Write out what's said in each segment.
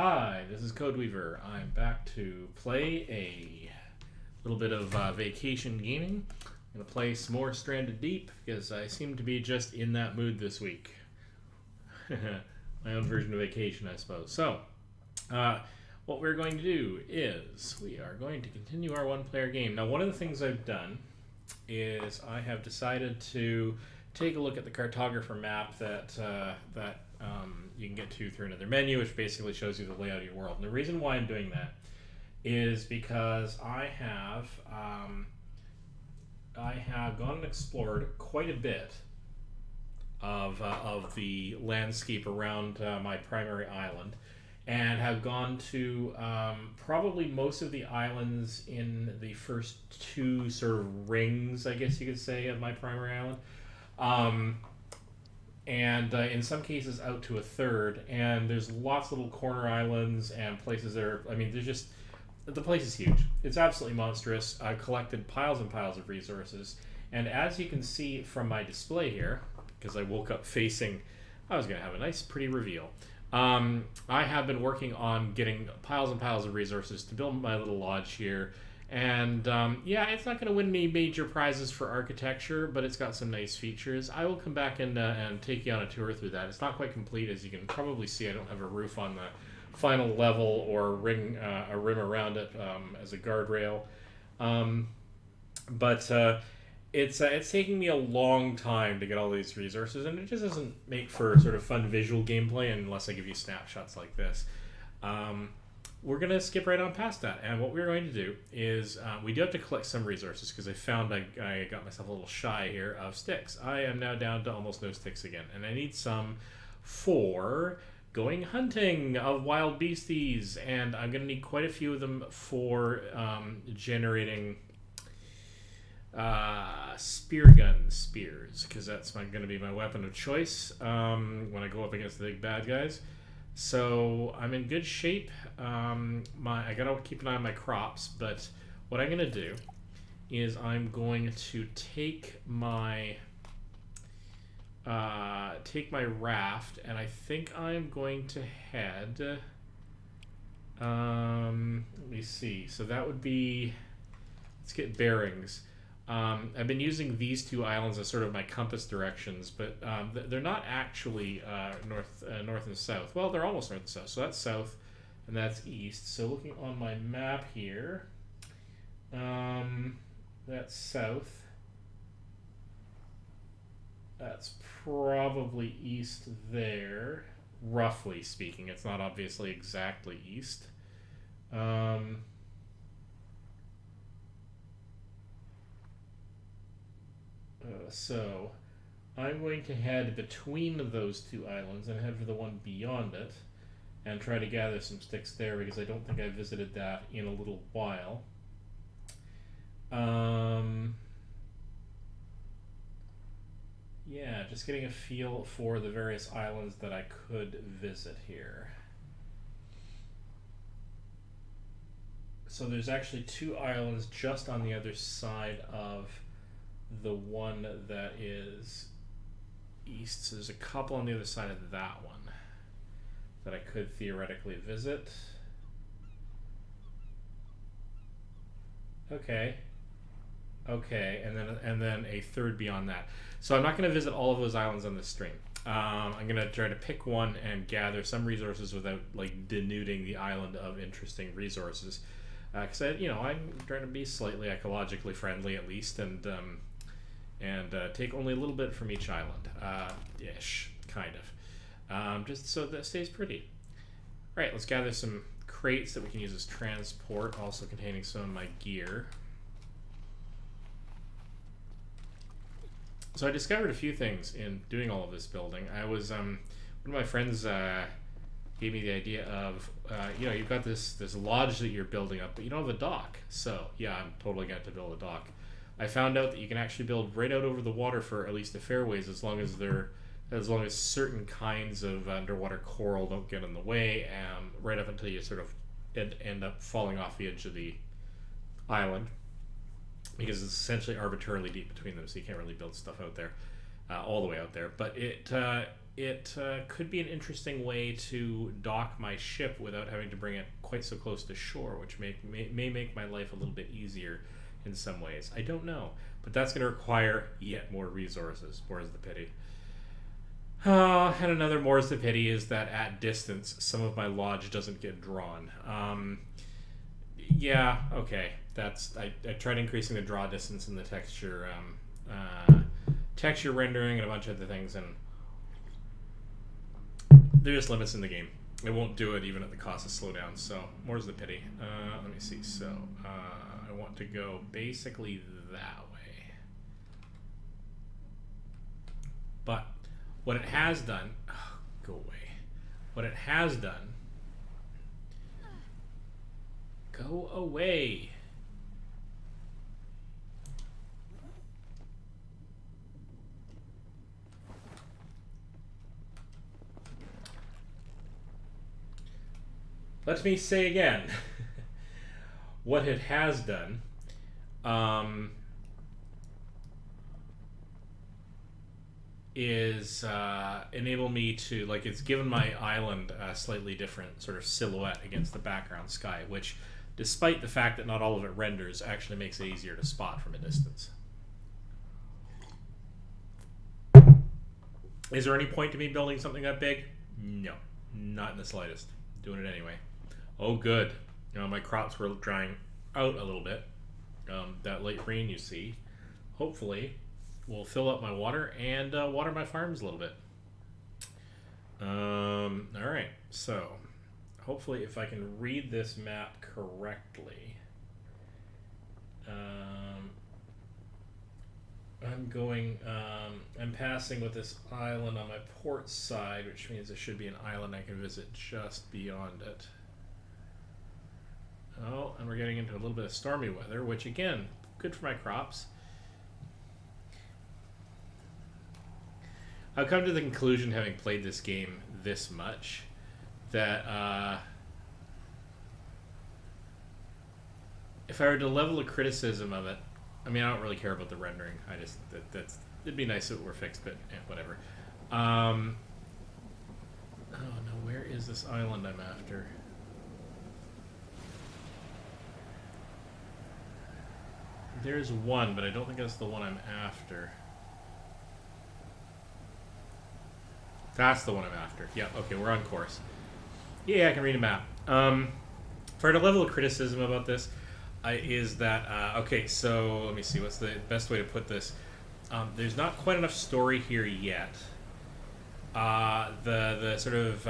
Hi, this is Codeweaver. I'm back to play a little bit of vacation gaming. I'm going to play some more Stranded Deep because I seem to be just in that mood this week. My own version of vacation, I suppose. So, what we're going to do is we are going to continue our one-player game. Now, one of the things I've done is I have decided to take a look at the cartographer map that you can get to through another menu, which basically shows you the layout of your world. And the reason why I'm doing that is because I have gone and explored quite a bit of the landscape around my primary island, and have gone to probably most of the islands in the first two sort of rings, I guess you could say, of my primary island. And in some cases out to a third, and there's lots of little corner islands and places that are, there's just, the place is huge. It's absolutely monstrous. I've collected piles and piles of resources, and as you can see from my display here, because I woke up facing, I was going to have a nice pretty reveal. I have been working on getting piles and piles of resources to build my little lodge here. And it's not going to win me major prizes for architecture, but it's got some nice features. I will come back and take you on a tour through that. It's not quite complete, as you can probably see. I don't have a roof on the final level or a rim around it as a guardrail. But it's taking me a long time to get all these resources, and it just doesn't make for sort of fun visual gameplay unless I give you snapshots like this. We're going to skip right on past that, and what we're going to do is we do have to collect some resources, because I found I got myself a little shy here of sticks. I am now down to almost no sticks again, and I need some for going hunting of wild beasties, and I'm going to need quite a few of them for generating spear gun spears, because that's going to be my weapon of choice when I go up against the big bad guys. So I'm in good shape. I gotta keep an eye on my crops, but what I'm gonna do is I'm going to take my raft, and I think I'm going to head. Let me see. So that would be. Let's get bearings. I've been using these two islands as sort of my compass directions, but they're not actually north and south. Well, they're almost north and south. So that's south, and that's east. So looking on my map here, that's south. That's probably east there, roughly speaking. It's not obviously exactly east. So I'm going to head between those two islands and head for the one beyond it and try to gather some sticks there, because I don't think I visited that in a little while. Just getting a feel for the various islands that I could visit here. So there's actually two islands just on the other side of the one that is east. So there's a couple on the other side of that one that I could theoretically visit. Okay, and then a third beyond that. So I'm not going to visit all of those islands on this stream. I'm going to try to pick one and gather some resources without denuding the island of interesting resources. Because I'm trying to be slightly ecologically friendly at least, and take only a little bit from each island, ish, kind of, just so that it stays pretty. All right, let's gather some crates that we can use as transport, also containing some of my gear. So I discovered a few things in doing all of this building. I was one of my friends gave me the idea of you've got this lodge that you're building up, but you don't have a dock. So yeah, I'm totally going to build a dock. I found out that you can actually build right out over the water for at least the fairways, as long as certain kinds of underwater coral don't get in the way, right up until you sort of end up falling off the edge of the island, because it's essentially arbitrarily deep between them, so you can't really build stuff out there all the way out there. But it could be an interesting way to dock my ship without having to bring it quite so close to shore, which may make my life a little bit easier in some ways. I don't know, but that's going to require yet more resources. More's the pity. And another more's the pity is that at distance, some of my lodge doesn't get drawn. Yeah, okay. I tried increasing the draw distance in the texture rendering and a bunch of other things, and there's just limits in the game. It won't do it even at the cost of slowdown, so more's the pity. Let me see. So I want to go basically that way. But what it has done... Oh, go away. What it has done... Go away. Let me say again. What it has done is enable me to, like, it's given my island a slightly different sort of silhouette against the background sky, which, despite the fact that not all of it renders, actually makes it easier to spot from a distance. Is there any point to me building something that big? No, not in the slightest. Doing it anyway. Oh, good. My crops were drying out a little bit. That late rain you see, hopefully, will fill up my water and water my farms a little bit. All right, so hopefully, if I can read this map correctly, I'm passing with this island on my port side, which means there should be an island I can visit just beyond it. Oh, and we're getting into a little bit of stormy weather, which, again, good for my crops. I've come to the conclusion, having played this game this much, that if I were to level a criticism of it, I mean, I don't really care about the rendering. I just it'd be nice if it were fixed, but whatever. Oh no, where is this island I'm after? There's one, but I don't think that's the one I'm after. That's the one I'm after. Yeah, okay, we're on course. Yeah, I can read a map. For a level of criticism about this, is that, okay, so let me see, what's the best way to put this? There's not quite enough story here yet. The sort of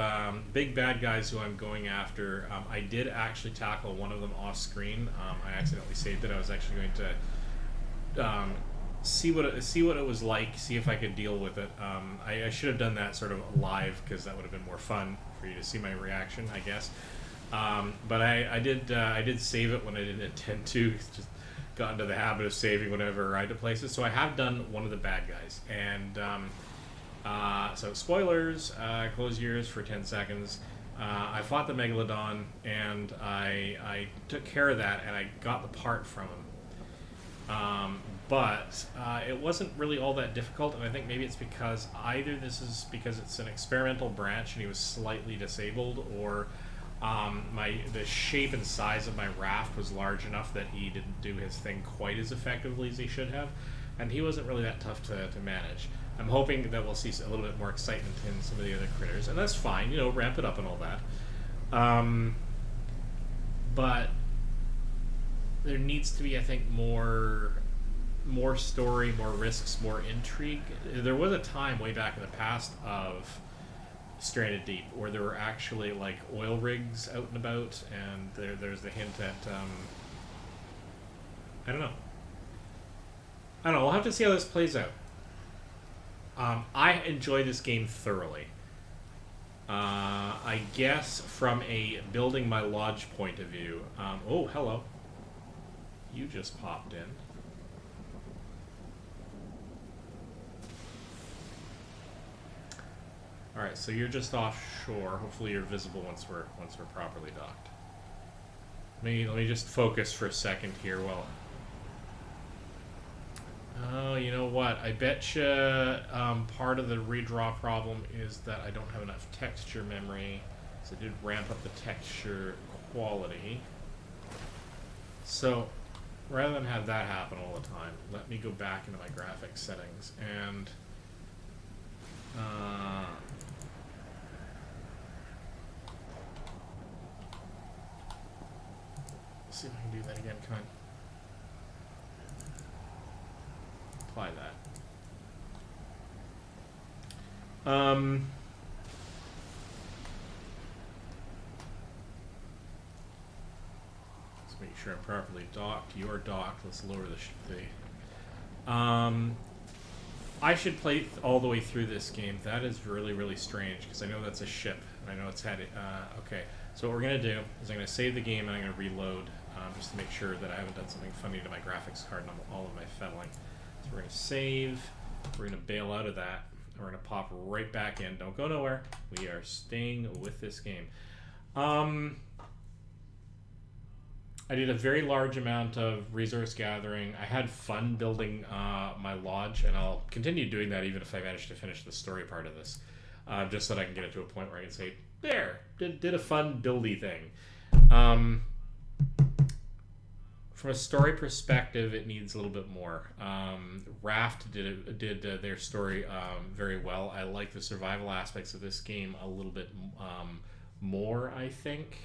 big bad guys who I'm going after, I did actually tackle one of them off screen. I accidentally saved it. I was actually going to see what it was like, see if I could deal with it. I should have done that sort of live, because that would have been more fun for you to see my reaction, I guess. But I did save it when I didn't intend to. Just got into the habit of saving whenever I arrived at places. So I have done one of the bad guys, and so spoilers. Close your ears for 10 seconds. I fought the Megalodon, and I took care of that, and I got the part from him. But it wasn't really all that difficult, and I think maybe it's because either this is because it's an experimental branch and he was slightly disabled, or the shape and size of my raft was large enough that he didn't do his thing quite as effectively as he should have, and he wasn't really that tough to manage. I'm hoping that we'll see a little bit more excitement in some of the other critters, and that's fine, ramp it up and all that. But there needs to be, I think, more story, more risks, more intrigue. There was a time way back in the past of Stranded Deep where there were actually like oil rigs out and about, and there's the hint at I don't know. We'll have to see how this plays out. I enjoy this game thoroughly. I guess from a building my lodge point of view. Oh, hello. You just popped in. All right, so you're just offshore. Hopefully, you're visible once we're properly docked. Let me just focus for a second here. Well, Oh, you know what? I betcha part of the redraw problem is that I don't have enough texture memory. So I did ramp up the texture quality. So rather than have that happen all the time, let me go back into my graphics settings and see if I can do that again. Come on. Apply that. Let's make sure I'm properly docked. You're docked. Let's lower the I should play all the way through this game. That is really, really strange because I know that's a ship and I know it's had it. Okay, so what we're gonna do is I'm gonna save the game and I'm gonna reload just to make sure that I haven't done something funny to my graphics card and all of my fettling. So we're gonna save. We're gonna bail out of that. We're gonna pop right back in. Don't go nowhere. We are staying with this game. I did a very large amount of resource gathering. I had fun building my lodge, and I'll continue doing that even if I manage to finish the story part of this, just so that I can get it to a point where I can say, there, did a fun buildy thing. From a story perspective, it needs a little bit more. Raft did their story very well. I like the survival aspects of this game a little bit more, I think.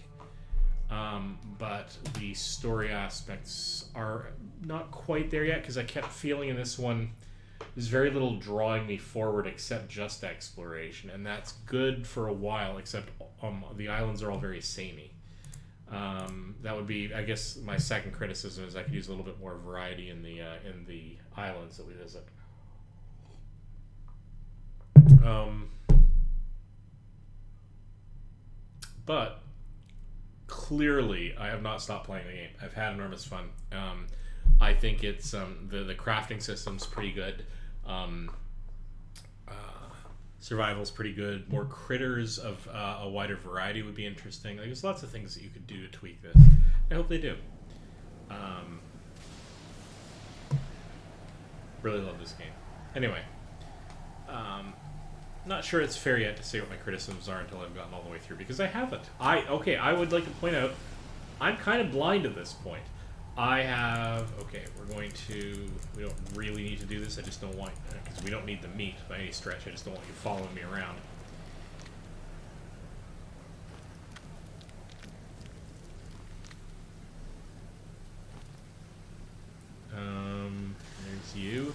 But the story aspects are not quite there yet because I kept feeling in this one there's very little drawing me forward except just exploration, and that's good for a while, except the islands are all very samey. That would be, I guess, my second criticism is I could use a little bit more variety in the islands that we visit. But clearly, I have not stopped playing the game. I've had enormous fun. I think it's the crafting system's pretty good. Survival's pretty good. More critters of a wider variety would be interesting. Like, there's lots of things that you could do to tweak this. I hope they do. Really love this game. Anyway, not sure it's fair yet to say what my criticisms are until I've gotten all the way through, because I haven't. I would like to point out, I'm kind of blind at this point. We don't really need to do this, I just don't want, because we don't need the meat by any stretch, I just don't want you following me around. There's you.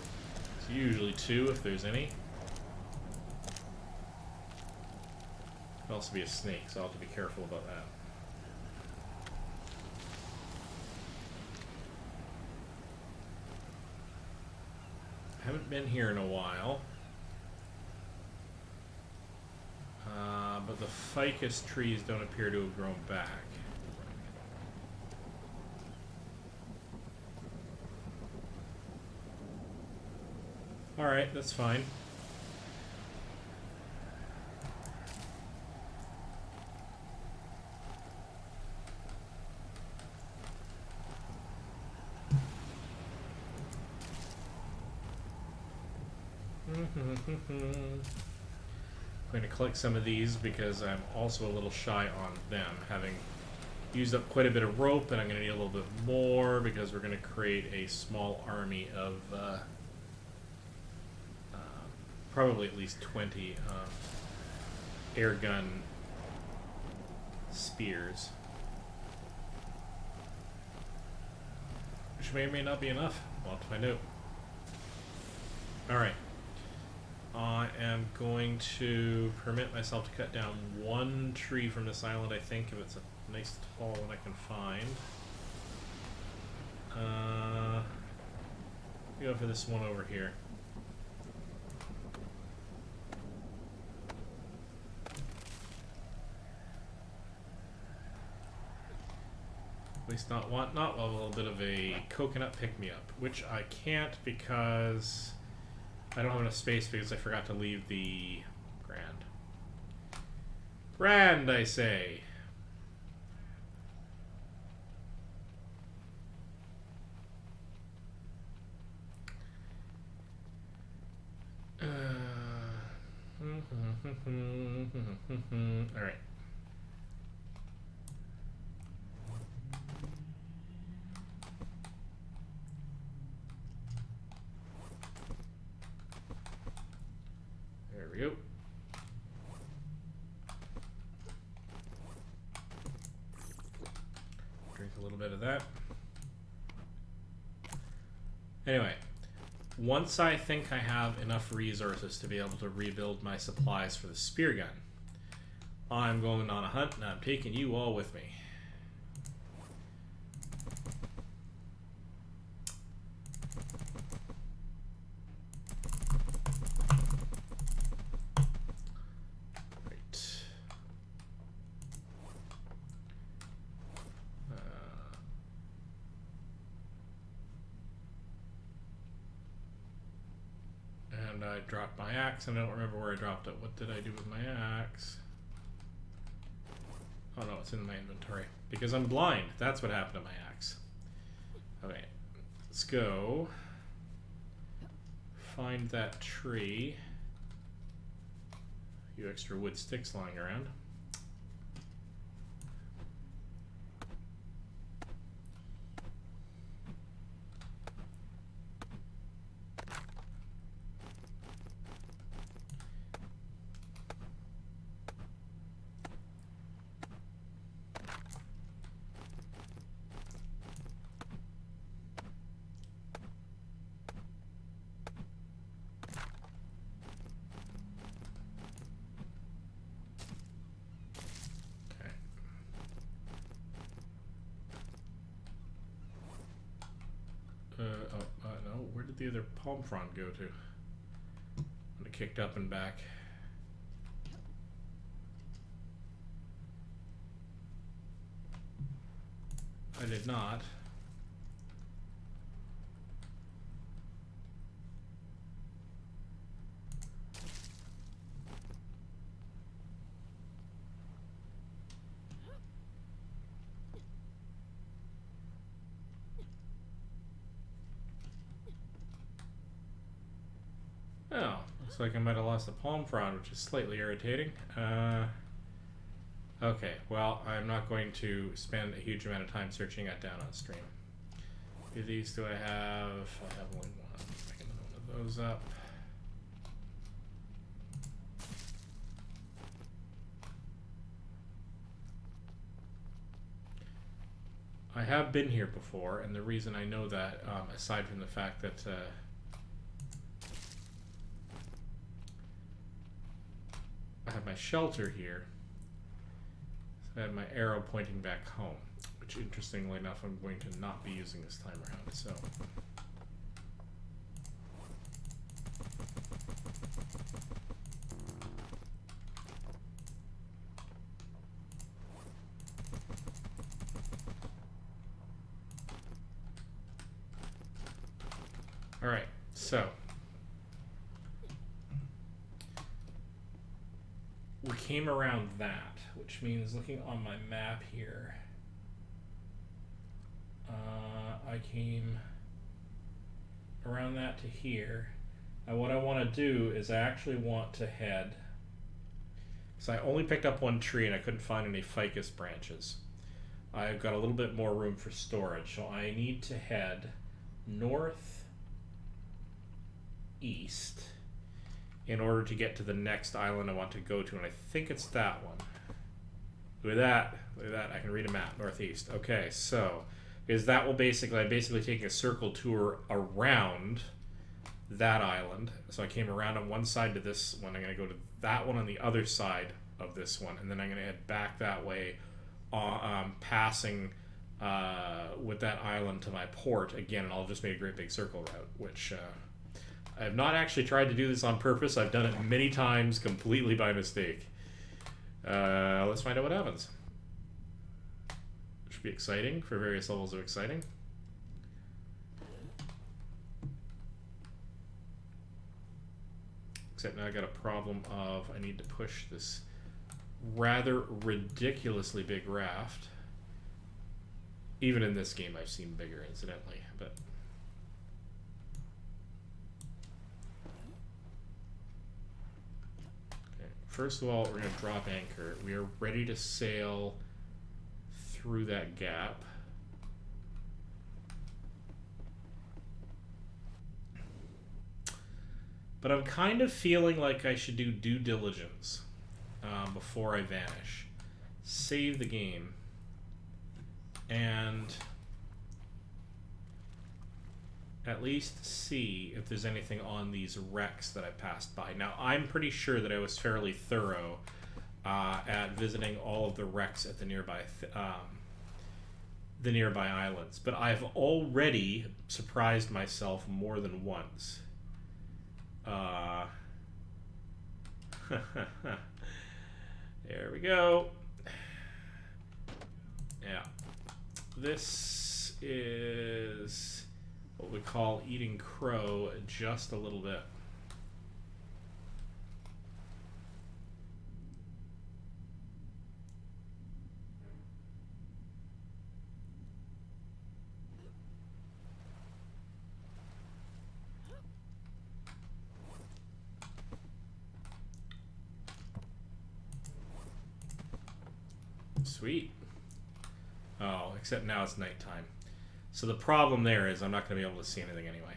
It's usually two if there's any. Could also be a snake, so I'll have to be careful about that. I haven't been here in a while. But the ficus trees don't appear to have grown back. Alright, that's fine. I'm going to collect some of these because I'm also a little shy on them, having used up quite a bit of rope, and I'm going to need a little bit more because we're going to create a small army of probably at least 20 air gun spears, which may or may not be enough. We'll have to find out. Alright. I am going to permit myself to cut down one tree from this island, I think, if it's a nice tall one I can find. Go for this one over here. At least not while a little bit of a coconut pick-me-up, which I can't because I don't have enough space because I forgot to leave the Grand, I say. All right. There we go. Drink a little bit of that. Anyway, once I think I have enough resources to be able to rebuild my supplies for the spear gun, I'm going on a hunt and I'm taking you all with me. And I dropped my axe, and I don't remember where I dropped it. What did I do with my axe? Oh no, it's in my inventory. Because I'm blind. That's what happened to my axe. Okay, let's go find that tree. A few extra wood sticks lying around. No, where did the other palm frond go to? When it kicked up and back. I did not. Oh, looks like I might have lost the palm frond, which is slightly irritating. Okay, well, I'm not going to spend a huge amount of time searching that down on stream. How many of these do I have? I have only one. Pick another one of those up. I have been here before, and the reason I know that, aside from the fact that I have my shelter here, so I have my arrow pointing back home, which interestingly enough I'm going to not be using this time around, so. Alright, so. We came around that, which means looking on my map here, I came around that to here. And what I want to do is I actually want to head, so I only picked up one tree and I couldn't find any ficus branches. I've got a little bit more room for storage, so I need to head north east in order to get to the next island I want to go to, and I think it's that one. Look at that, I can read a map, northeast. Okay, so, because that will basically, I'm basically taking a circle tour around that island. So I came around on one side to this one, I'm going to go to that one on the other side of this one, and then I'm going to head back that way, passing with that island to my port again, and I'll just make a great big circle route, which I have not actually tried to do this on purpose. I've done it many times completely by mistake. Let's find out what happens. Should be exciting for various levels of exciting. Except now I got a problem of I need to push this rather ridiculously big raft. Even in this game I've seen bigger, incidentally, but First of all, we're going to drop anchor. We are ready to sail through that gap. But I'm kind of feeling like I should do due diligence before I vanish. Save the game. And at least see if there's anything on these wrecks that I passed by. Now, I'm pretty sure that I was fairly thorough at visiting all of the wrecks at the nearby islands, but I've already surprised myself more than once. There we go. Yeah. This is what we call eating crow just a little bit. Sweet. Oh, except now it's nighttime. So the problem there is I'm not going to be able to see anything anyway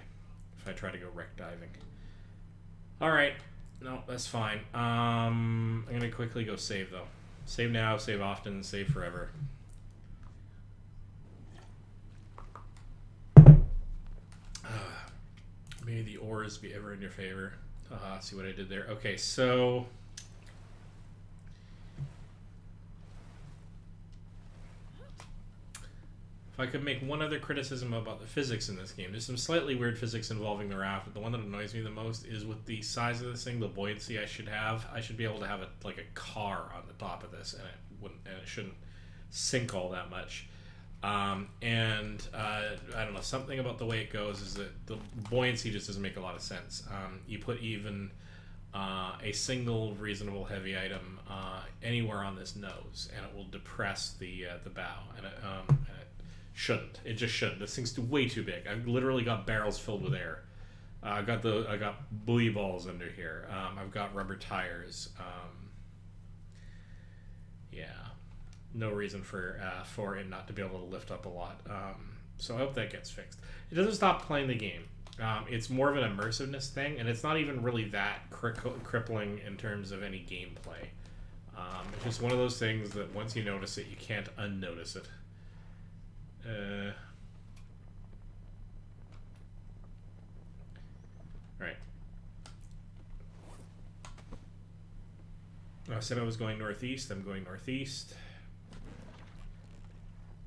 if I try to go wreck diving. Alright. No, that's fine. I'm going to quickly go save, though. Save now, save often, save forever. May the oars be ever in your favor. See what I did there. Okay, so... if I could make one other criticism about the physics in this game, there's some slightly weird physics involving the raft, but the one that annoys me the most is with the size of this thing, the buoyancy I should have. I should be able to have like a car on the top of this, and it shouldn't sink all that much. I don't know, something about the way it goes is that the buoyancy just doesn't make a lot of sense. You put even a single reasonable heavy item anywhere on this nose, and it will depress the bow, and it shouldn't. It just shouldn't. This thing's way too big. I've literally got barrels filled with air. I got buoy balls under here. I've got rubber tires. Yeah, no reason for it not to be able to lift up a lot. So I hope that gets fixed. It doesn't stop playing the game. It's more of an immersiveness thing, and it's not even really that crippling in terms of any gameplay. It's just one of those things that once you notice it, you can't unnotice it. Right. I said I was going northeast. I'm going northeast.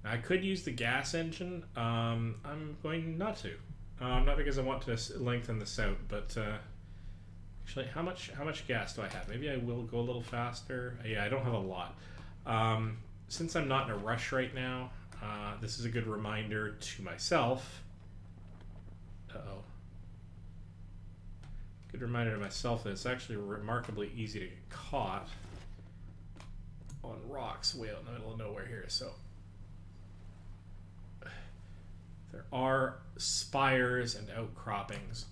I could use the gas engine. I'm going not to. Not because I want to lengthen this out, but actually, how much gas do I have? Maybe I will go a little faster. Yeah, I don't have a lot. Since I'm not in a rush right now, this is a good reminder to myself. Uh-oh. Good reminder to myself that it's actually remarkably easy to get caught on rocks way out in the middle of nowhere here. So there are spires and outcroppings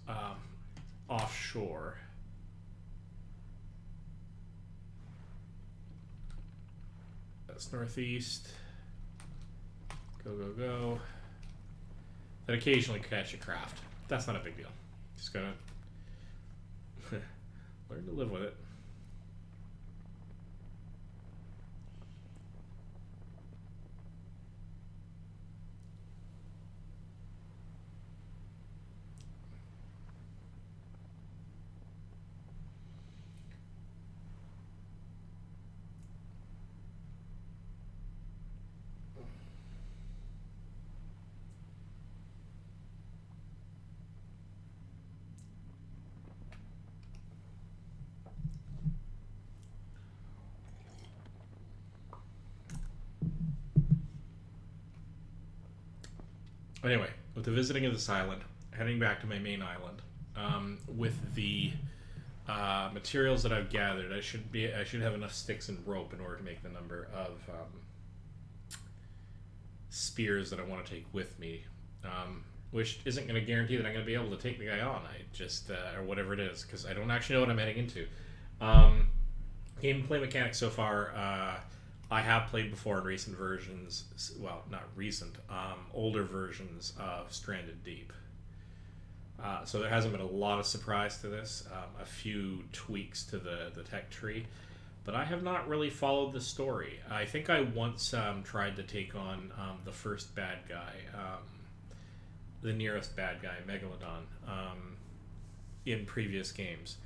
offshore. That's northeast. Go, go, go. Then occasionally catch a craft. That's not a big deal. Just gotta learn to live with it. Anyway, with the visiting of this island, heading back to my main island, with the materials that I've gathered, I should have enough sticks and rope in order to make the number of spears that I want to take with me, which isn't going to guarantee that I'm going to be able to take the guy on. I just or whatever it is, because I don't actually know what I'm heading into. Gameplay mechanics so far, I have played before in recent versions. Well, not recent, older versions of Stranded Deep. So there hasn't been a lot of surprise to this. A few tweaks to the tech tree, but I have not really followed the story. I think I once tried to take on the first bad guy, the nearest bad guy, Megalodon, in previous games.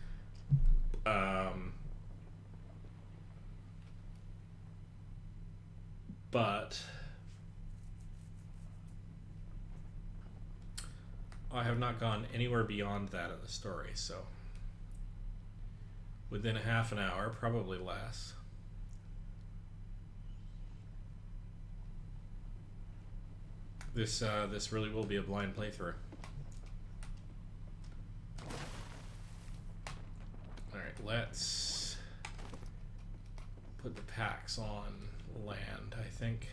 But I have not gone anywhere beyond that in the story, so within a half an hour, probably less. This really will be a blind playthrough. Alright, let's put the packs on land, I think.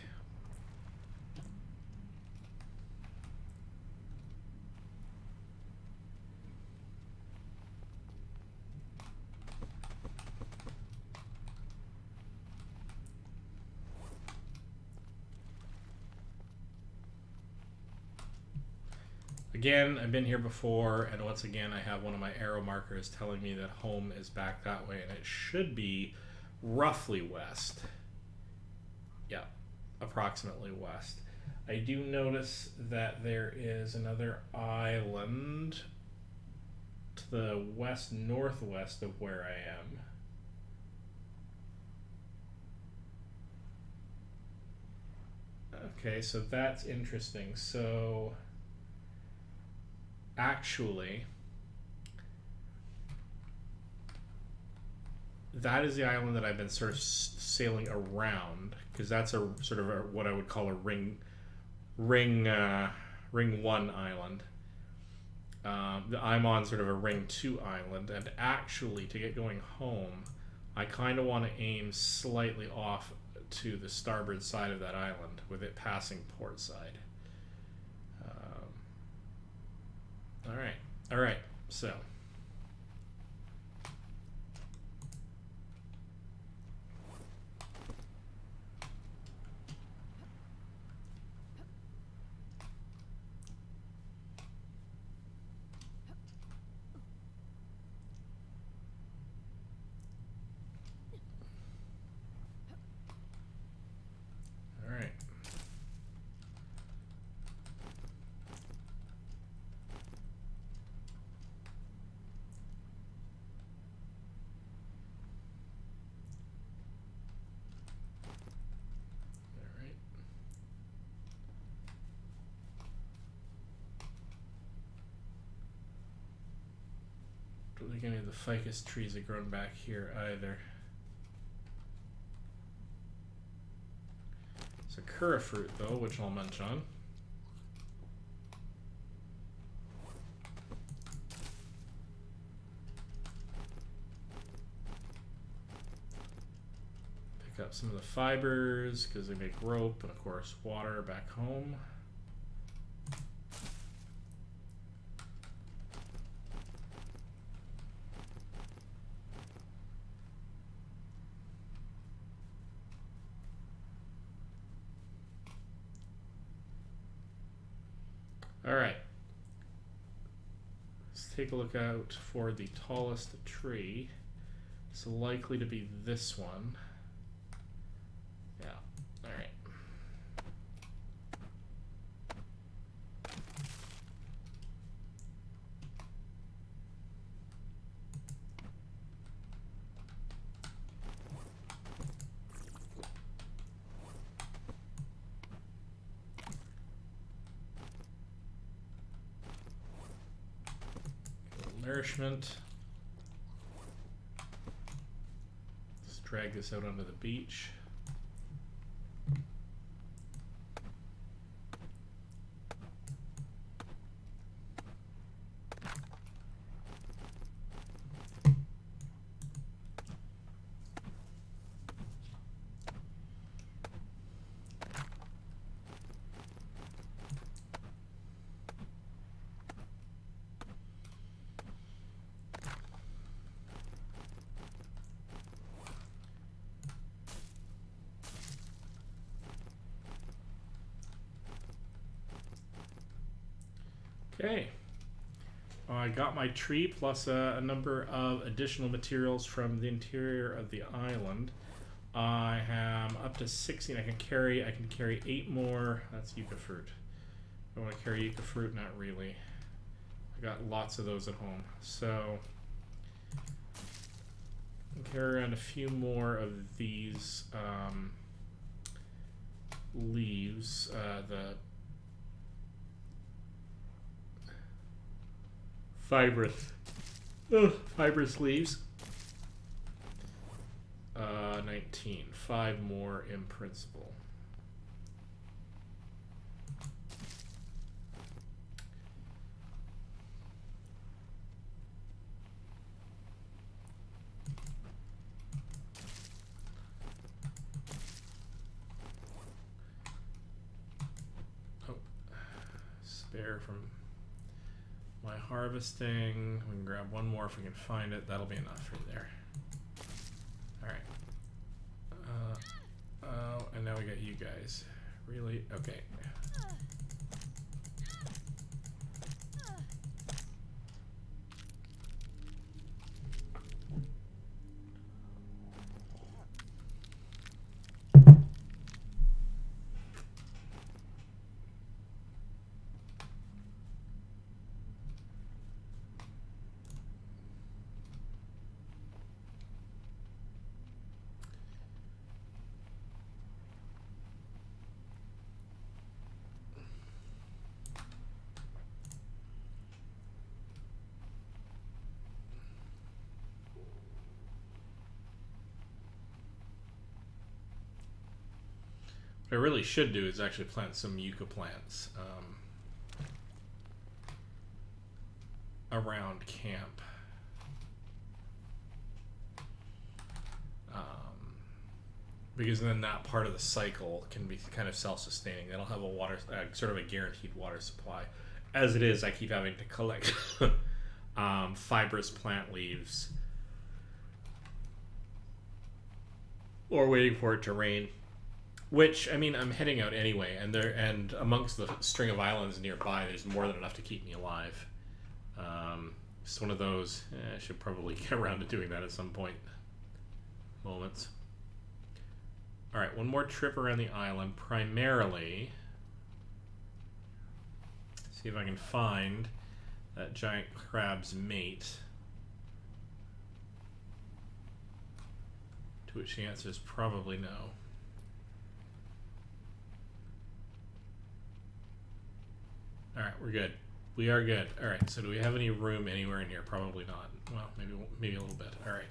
Again, I've been here before, and once again I have one of my arrow markers telling me that home is back that way, and it should be roughly west. Yeah, approximately west. I do notice that there is another island to the west-northwest of where I am. Okay, so that's interesting. So actually, that is the island that I've been sort of sailing around, because that's a sort of what I would call a ring one island. I'm on sort of a ring 2 island, and actually to get going home, I kind of want to aim slightly off to the starboard side of that island, with it passing port side. All right. So. All right. Don't think any of the ficus trees are grown back here either. Sakura fruit though, which I'll munch on. Pick up some of the fibers because they make rope, and of course water back home. All right, let's take a look out for the tallest tree. It's likely to be this one. Yeah, all right. Nourishment. Let's drag this out onto the beach. Okay. I got my tree plus a number of additional materials from the interior of the island. I have up to 16. I can carry 8 more. That's yucca fruit. I want to carry yucca fruit, not really. I got lots of those at home. So I can carry around a few more of these leaves. The fibrous leaves. 19. 5 more in principle. Oh, spare from my harvesting. We can grab one more if we can find it. That'll be enough right there. Alright. Oh, and now we got you guys. Really? Okay. What I really should do is actually plant some yucca plants around camp. Because then that part of the cycle can be kind of self-sustaining. That'll have a water, sort of a guaranteed water supply. As it is, I keep having to collect fibrous plant leaves or waiting for it to rain. Which, I mean, I'm heading out anyway, and amongst the string of islands nearby, there's more than enough to keep me alive. It's one of those, I should probably get around to doing that at some point. Moments. Alright, one more trip around the island, primarily. See if I can find that giant crab's mate. To which the answer is probably no. Alright, we're good. We are good. Alright, so do we have any room anywhere in here? Probably not. Well, maybe a little bit. Alright.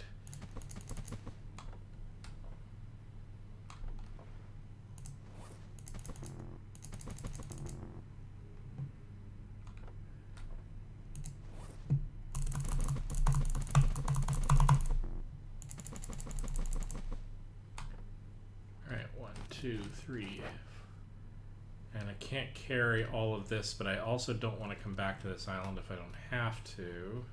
Alright, 1, 2, 3. And I can't carry all of this, but I also don't want to come back to this island if I don't have to.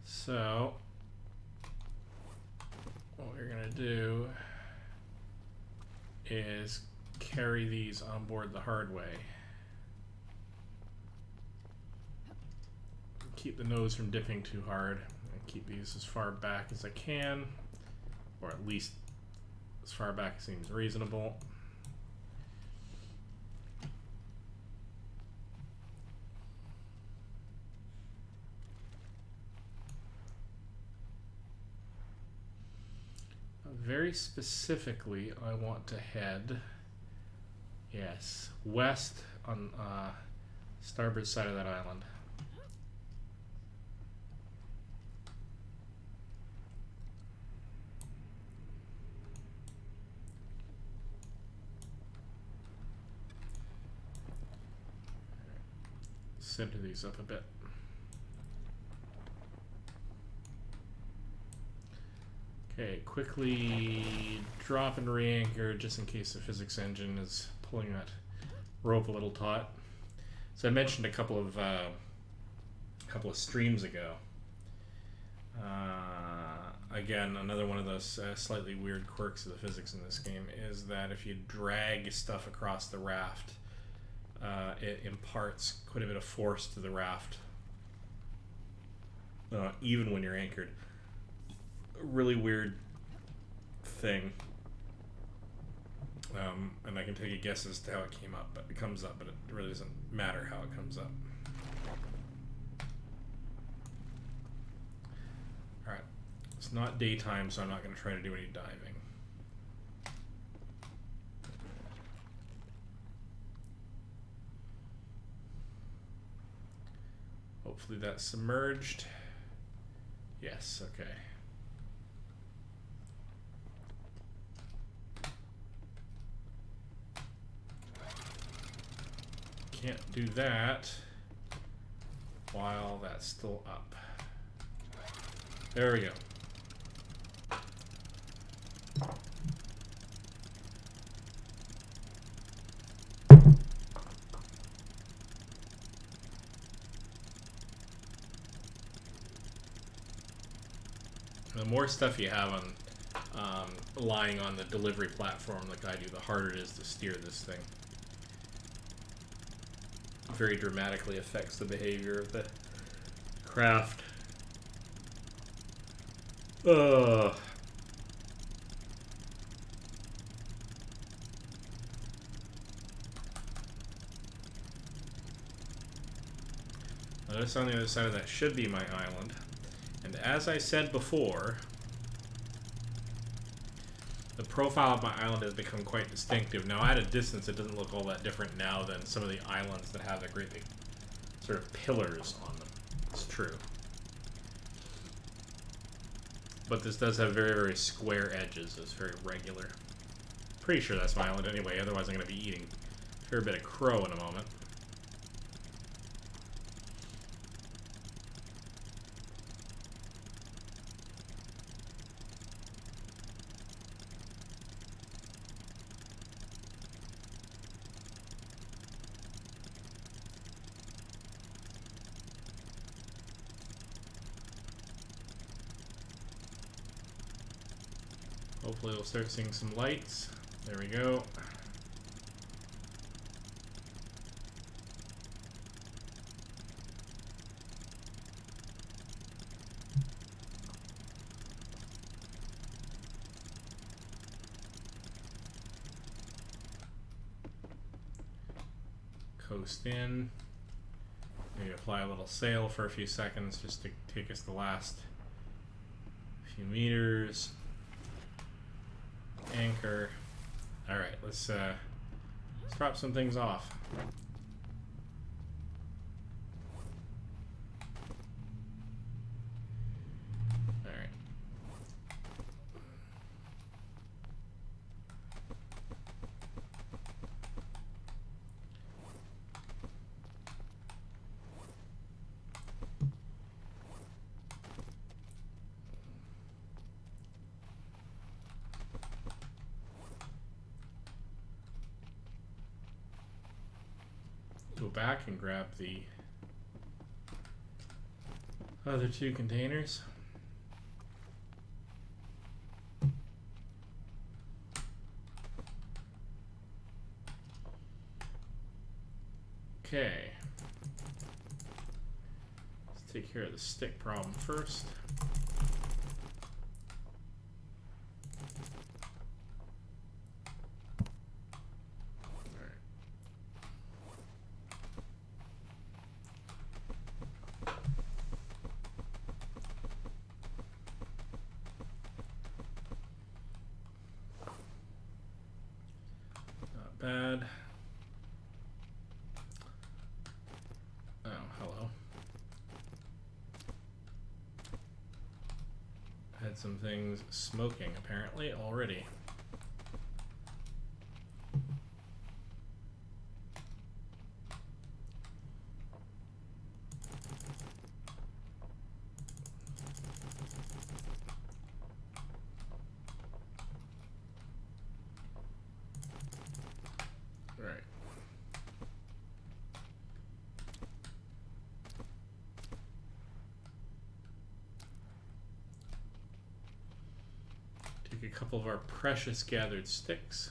So, what we're going to do is carry these on board the hard way. Keep the nose from dipping too hard. And keep these as far back as I can, or at least as far back as seems reasonable. Very specifically, I want to head, yes, west on starboard side of that island. Center these up a bit. Okay, quickly drop and re-anchor just in case the physics engine is pulling that rope a little taut. So I mentioned a couple of streams ago. Again, another one of those slightly weird quirks of the physics in this game is that if you drag stuff across the raft, it imparts quite a bit of force to the raft, even when you're anchored. A really weird thing. And I can take a guess as to how it came up, but it comes up, but it really doesn't matter how it comes up. Alright, it's not daytime, so I'm not going to try to do any diving. Hopefully that's submerged. Yes, okay. Can't do that while that's still up. There we go. The more stuff you have on lying on the delivery platform like I do, the harder it is to steer this thing. Very dramatically affects the behavior of the craft. Notice on the other side of that should be my island. And as I said before, the profile of my island has become quite distinctive. Now at a distance it doesn't look all that different now than some of the islands that have the great big sort of pillars on them. It's true. But this does have very, very square edges. It's very regular. Pretty sure that's my island anyway, otherwise I'm going to be eating a fair bit of crow in a moment. Hopefully we'll start seeing some lights. There we go. Coast in. Maybe apply a little sail for a few seconds just to take us the last few meters. Anchor. All right, let's drop some things off. All right. Go back and grab the other two containers. Okay. Let's take care of the stick problem first. Bad. Oh, hello. Had some things smoking apparently already. Right. Take a couple of our precious gathered sticks.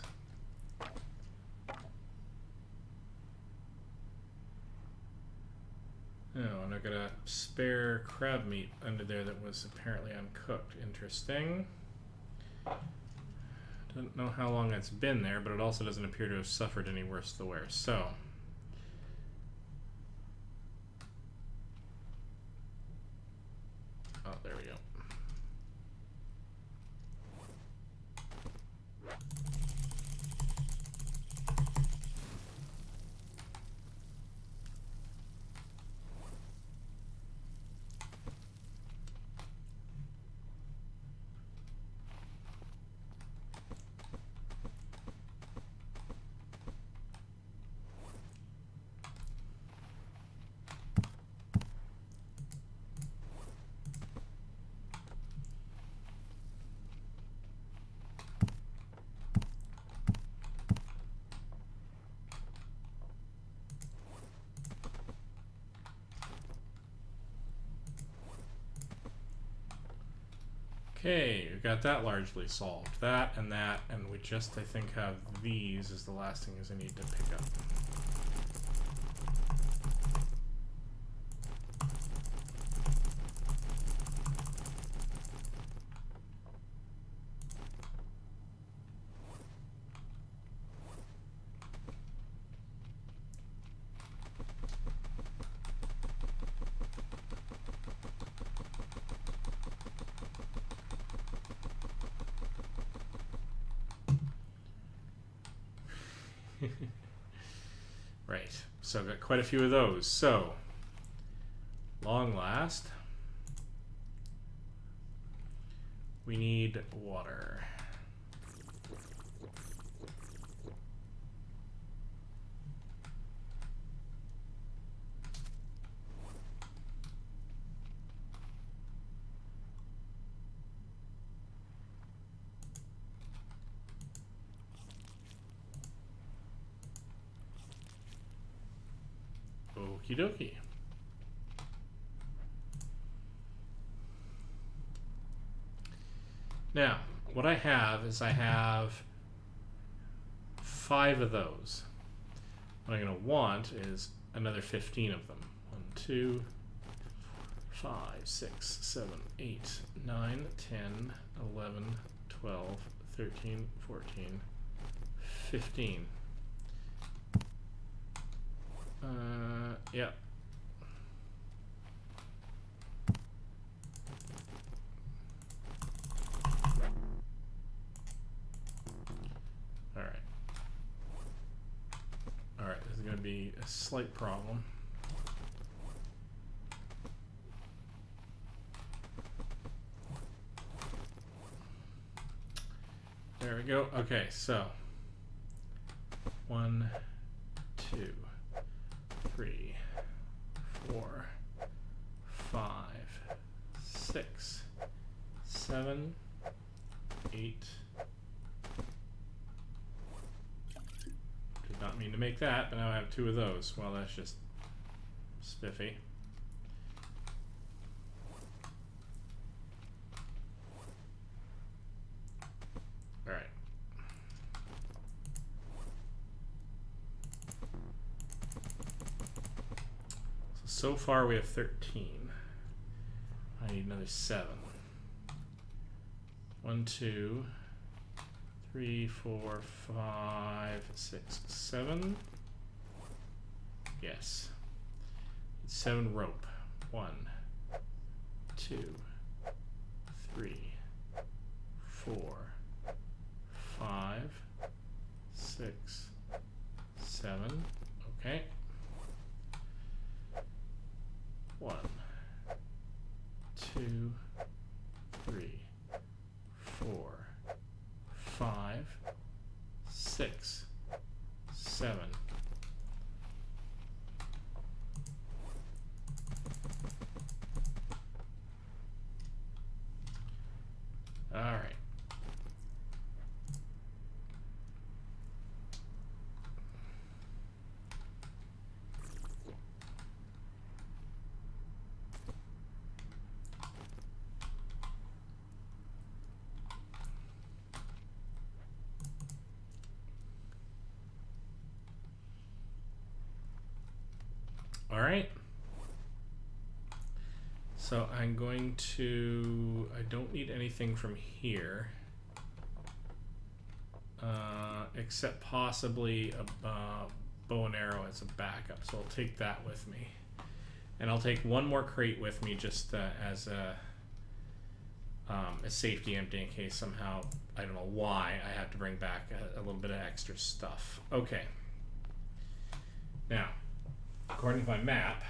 spare crab meat under there that was apparently uncooked. Interesting. Don't know how long it's been there, but it also doesn't appear to have suffered any worse the wear. So, oh, there we go. Okay, we got that largely solved. That, and we just, I think, have these as the last things I need to pick up. Right, so I've got quite a few of those. So, long last, we need water. Okie dokie. Now, what I have is I have 5 of those. What I'm going to want is another 15 of them. 1, 2, 5, 6, 7, 8, 9, 10, 11, 12, 13, 14, 15. Yeah. Alright. Alright, this is going to be a slight problem. There we go. Okay, so 1, 2, 3, 4, 5, 6, 7, 8. Did not mean to make that, but now I have 2 of those. Well, that's just spiffy. All right. So far we have 13. I need another 7. 1, 2, 3, 4, 5, 6, 7. Yes. 7 rope. 1, 2, 3, 4, 5, 6, 7. Okay. 1, 2, 3, 4, 5, 6, 7. All right. All right. So I'm going to, I don't need anything from here, except possibly a bow and arrow as a backup. So I'll take that with me. And I'll take one more crate with me just as a safety empty in case somehow, I don't know why, I have to bring back a little bit of extra stuff. Okay. Now, according to my map,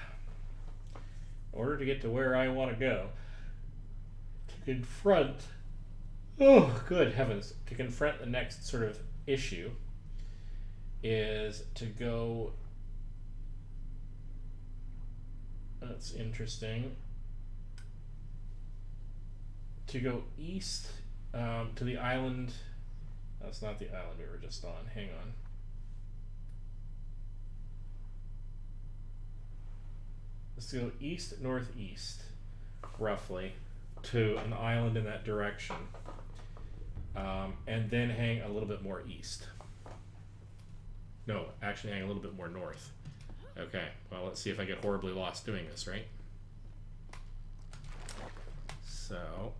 in order to get to where I want to go, to confront, oh, good heavens, to confront the next sort of issue is to go, that's interesting, to go east to the island. That's not the island we were just on. Hang on. Let's go east northeast, roughly, to an island in that direction, and then hang a little bit more east. No, actually hang a little bit more north. Okay, well, let's see if I get horribly lost doing this, right? So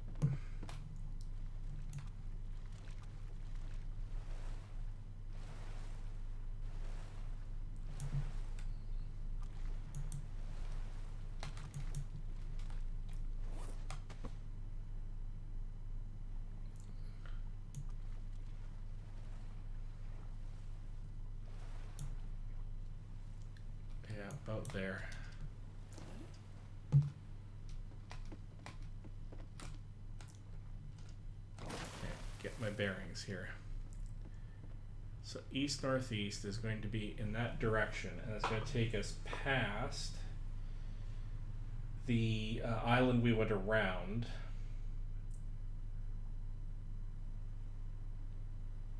about there. Okay, get my bearings here. So east northeast is going to be in that direction, and it's going to take us past the island we went around.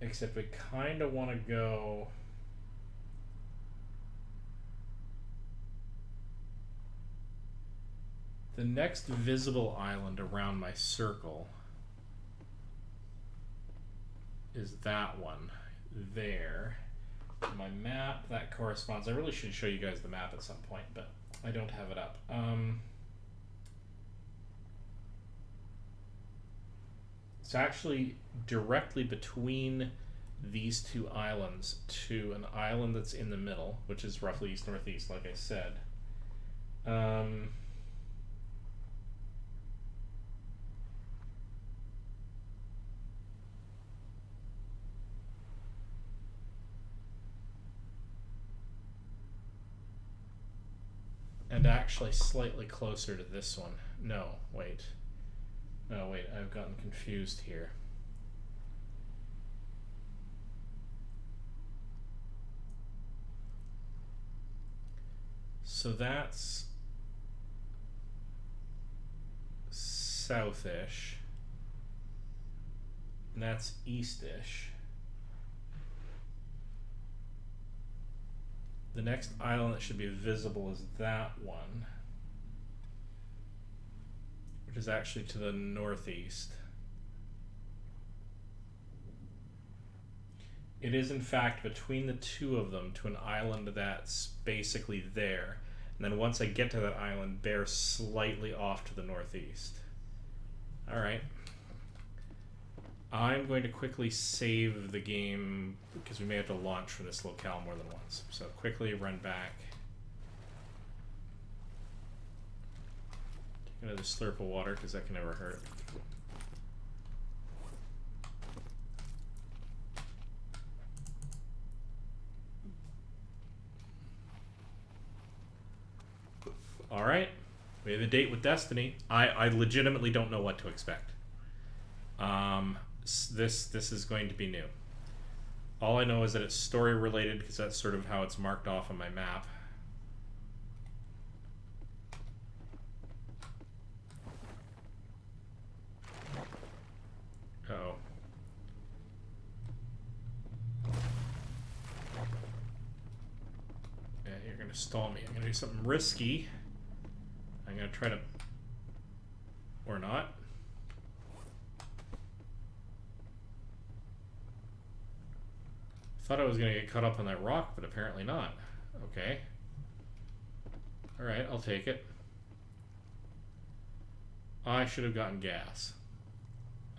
Except we kind of want to go the next visible island around my circle is that one there. My map, that corresponds. I really should show you guys the map at some point, but I don't have it up. It's actually directly between these two islands to an island that's in the middle, which is roughly east-northeast, like I said. And actually slightly closer to this one. No, wait. Oh, wait, I've gotten confused here. So that's southish, and that's eastish. The next island that should be visible is that one, which is actually to the northeast. It is in fact between the two of them to an island that's basically there. And then once I get to that island, bear slightly off to the northeast. Alright. I'm going to quickly save the game because we may have to launch from this locale more than once. So quickly run back. Take another slurp of water because that can never hurt. Alright, we have a date with Destiny. I legitimately don't know what to expect. This is going to be new. All I know is that it's story related because that's sort of how it's marked off on my map. Uh-oh. Yeah, you're gonna stall me. I'm gonna do something risky. I'm gonna try to, or not. Thought I was gonna get caught up on that rock, but apparently not. Okay. Alright, I'll take it. I should have gotten gas.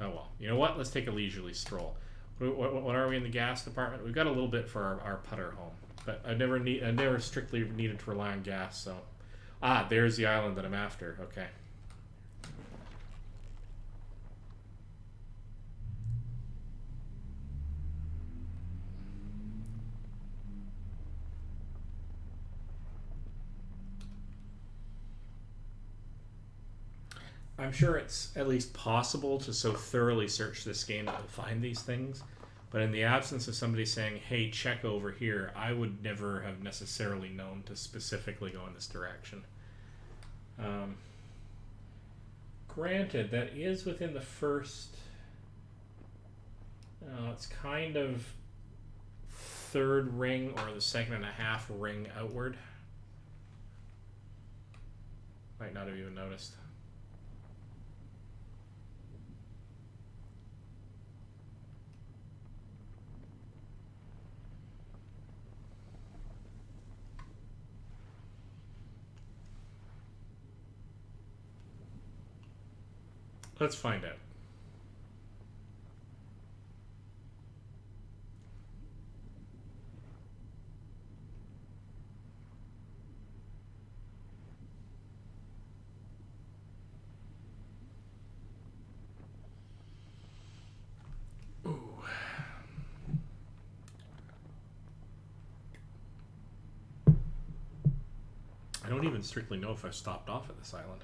Oh well. You know what? Let's take a leisurely stroll. What are we in the gas department? We've got a little bit for our putter home, but I never strictly needed to rely on gas. So, there's the island that I'm after. Okay. I'm sure it's at least possible to so thoroughly search this game that you'll find these things. But in the absence of somebody saying, hey, check over here, I would never have necessarily known to specifically go in this direction. Granted, that is within the first... it's kind of third ring or the second and a half ring outward. Might not have even noticed. Let's find out. Ooh. I don't even strictly know if I've stopped off at this island.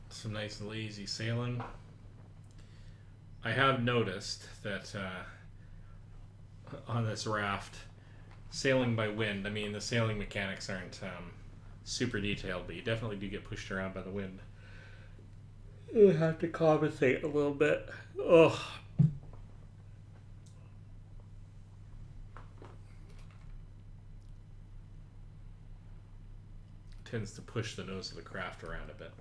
Some nice lazy sailing. I have noticed that on this raft, sailing by wind, I mean the sailing mechanics aren't super detailed, but you definitely do get pushed around by the wind. You have to compensate a little bit. Ugh. Tends to push the nose of the craft around a bit.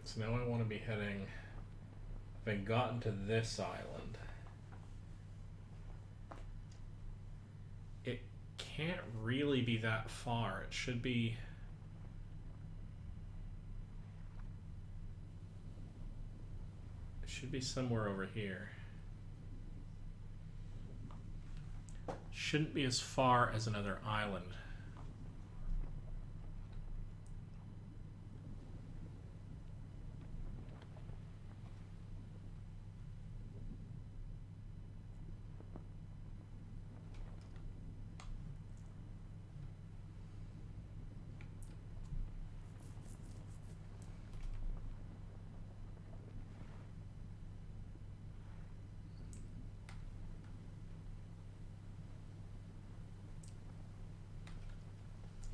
So now I want to be heading, if I gotten to this island, it can't really be that far. It should be somewhere over here. Shouldn't be as far as another island.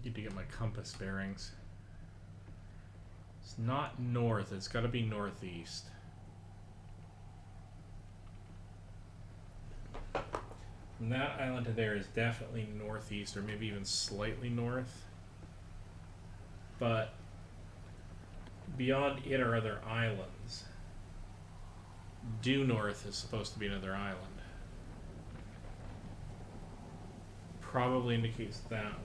Need to get my compass bearings. It's not north, it's got to be northeast. From that island to there is definitely northeast, or maybe even slightly north. But beyond it are other islands. Due north is supposed to be another island. Probably indicates that one.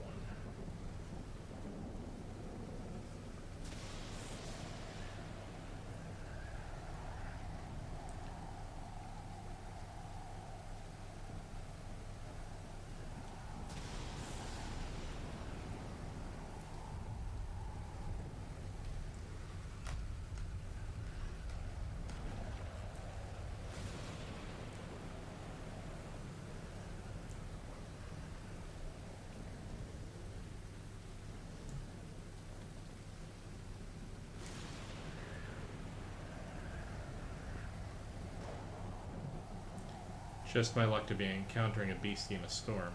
Just my luck to be encountering a beastie in a storm.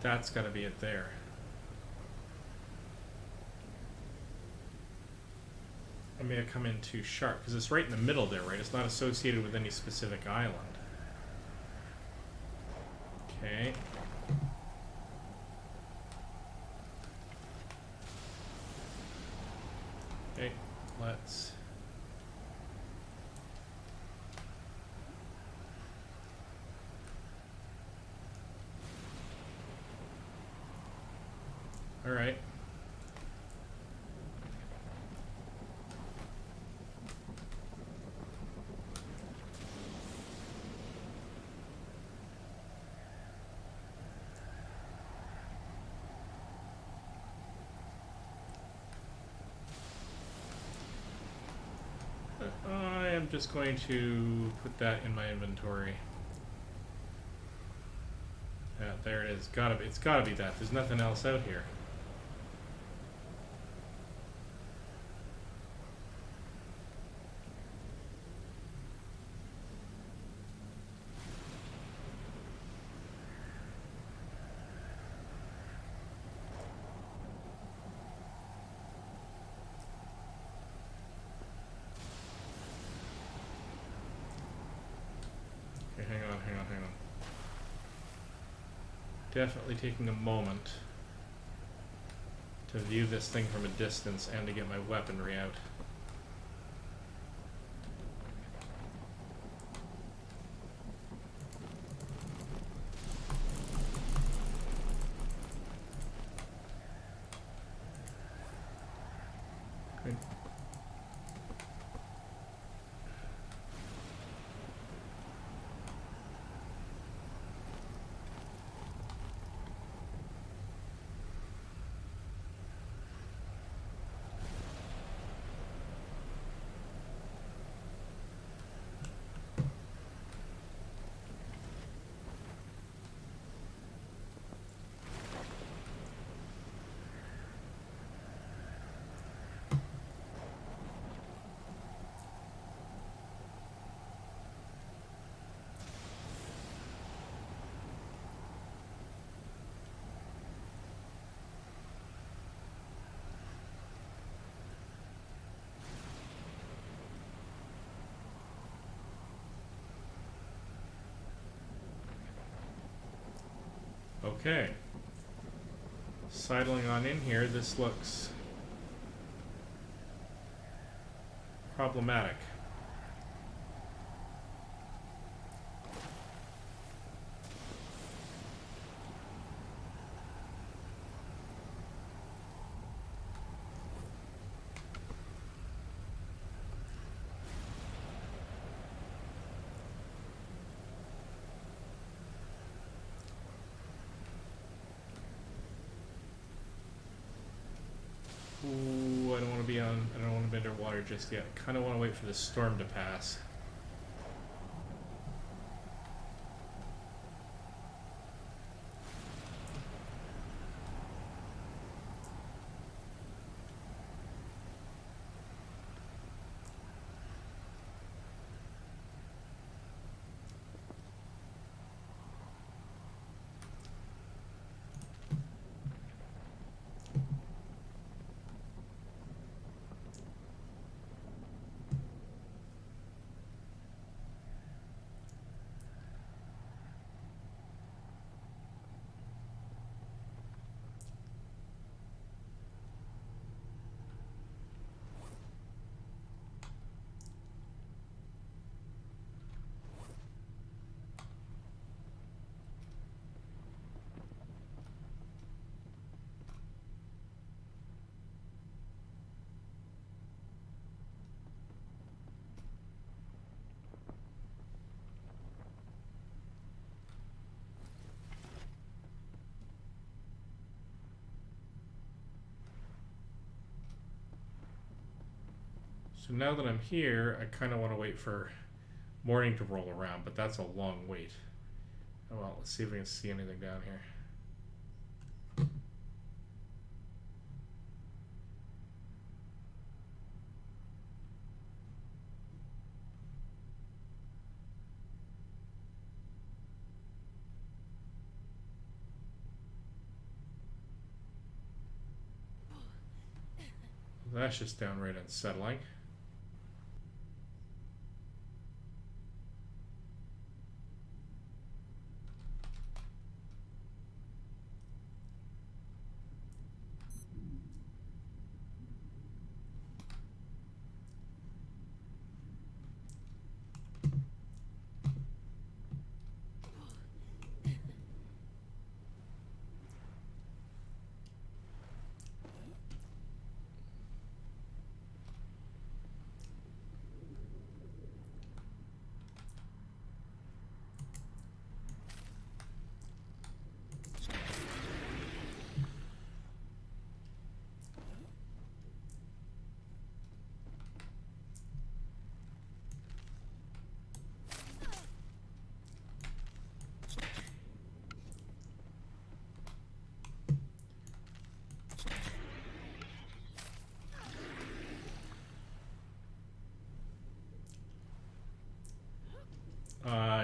That's gotta be it there. I may have come in too sharp, because it's right in the middle there, right? It's not associated with any specific island. Okay. Okay, let's... Alright. I am just going to put that in my inventory. Yeah, there it is. It's gotta be that. There's nothing else out here. Hang on. Definitely taking a moment to view this thing from a distance and to get my weaponry out. Good. Okay. Sidling on in here, this looks problematic. Ooh, I don't want to be underwater just yet. Kind of want to wait for the storm to pass. So now that I'm here, I kind of want to wait for morning to roll around, but that's a long wait. Oh well, let's see if we can see anything down here. That's just downright unsettling.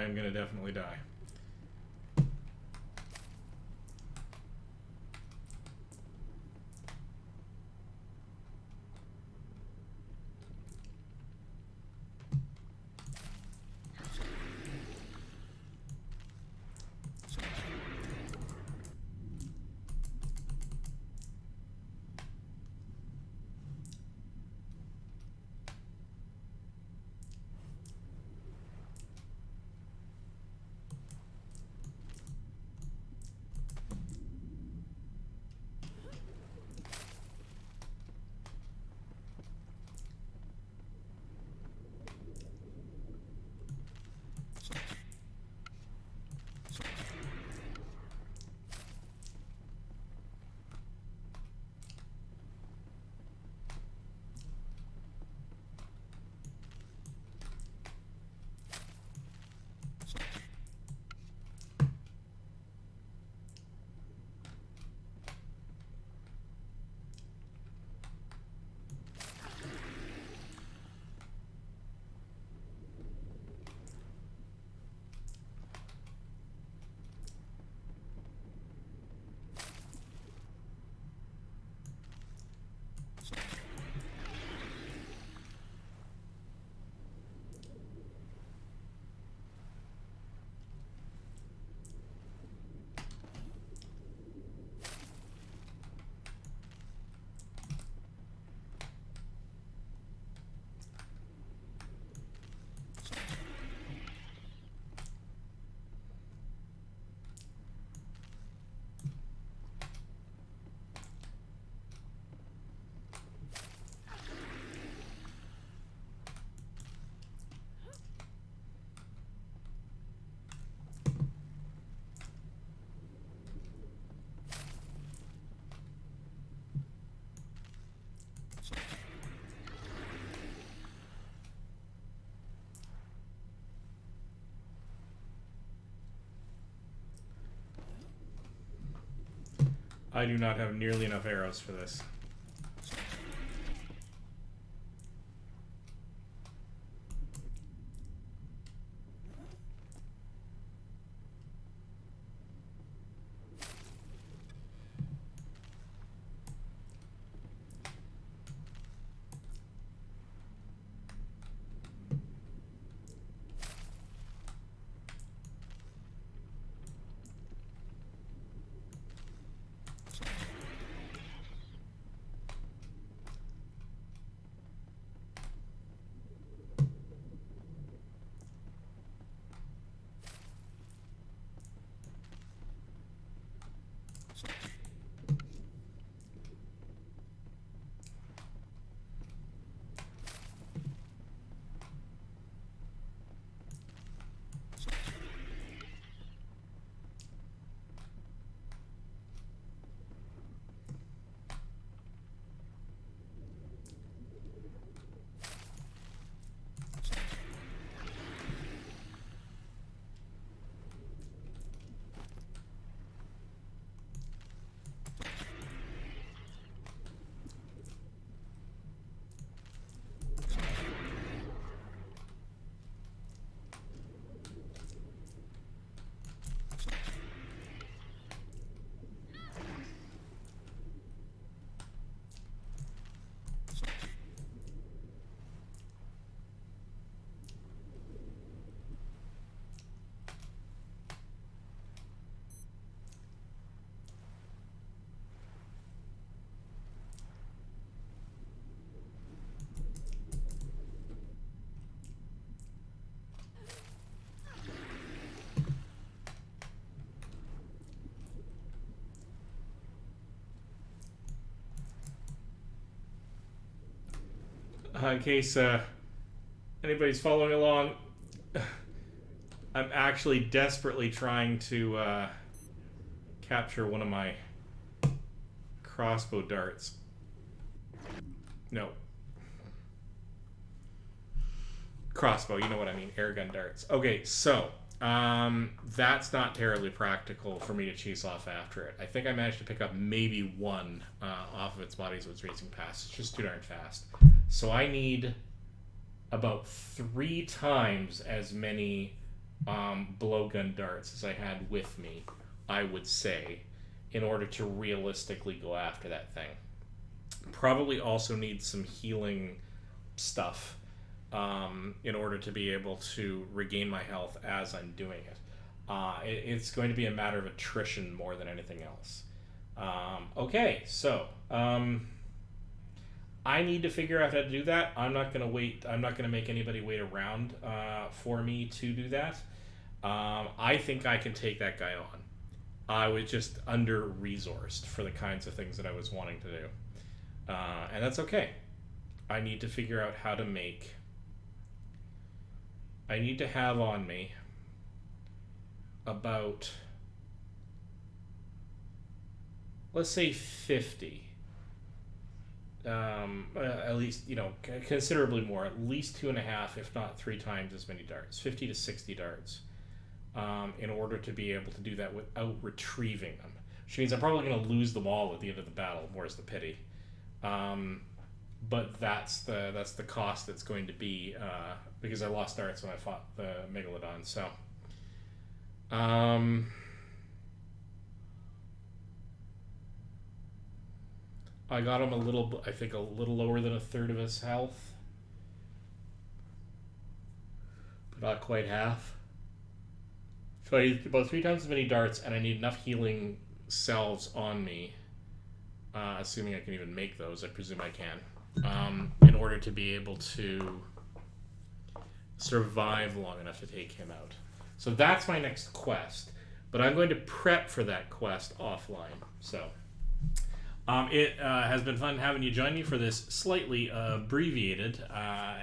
I'm gonna definitely die. I do not have nearly enough arrows for this. in case anybody's following along, I'm actually desperately trying to capture one of my crossbow darts. No. Crossbow, you know what I mean. Airgun darts. Okay, so that's not terribly practical for me to chase off after it. I think I managed to pick up maybe one off of its body as it was racing past. It's just too darn fast. So I need about 3 times as many blowgun darts as I had with me, I would say, in order to realistically go after that thing. Probably also need some healing stuff in order to be able to regain my health as I'm doing it. It's going to be a matter of attrition more than anything else. Okay, so I need to figure out how to do that. I'm not going to wait. I'm not going to make anybody wait around for me to do that. I think I can take that guy on. I was just under-resourced for the kinds of things that I was wanting to do. And that's okay. I need to figure out how to make... I need to have on me about, let's say 50. At least, considerably more. At least 2.5, if not 3 times as many darts. 50 to 60 darts. In order to be able to do that without retrieving them. Which means I'm probably going to lose them all at the end of the battle, more's the pity. But that's the cost that's going to be, because I lost darts when I fought the Megalodon, so... I got him a little lower than a third of his health. But not quite half. So I need about 3 times as many darts, and I need enough healing cells on me, assuming I can even make those. I presume I can, in order to be able to survive long enough to take him out. So that's my next quest, but I'm going to prep for that quest offline. So it has been fun having you join me for this slightly abbreviated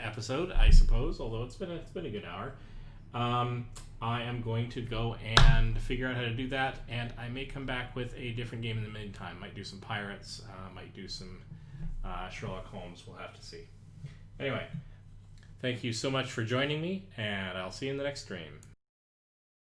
episode, I suppose, although it's been a good hour. I am going to go and figure out how to do that, and I may come back with a different game in the meantime. Might do some Pirates, might do some Sherlock Holmes. We'll have to see. Anyway, thank you so much for joining me, and I'll see you in the next stream.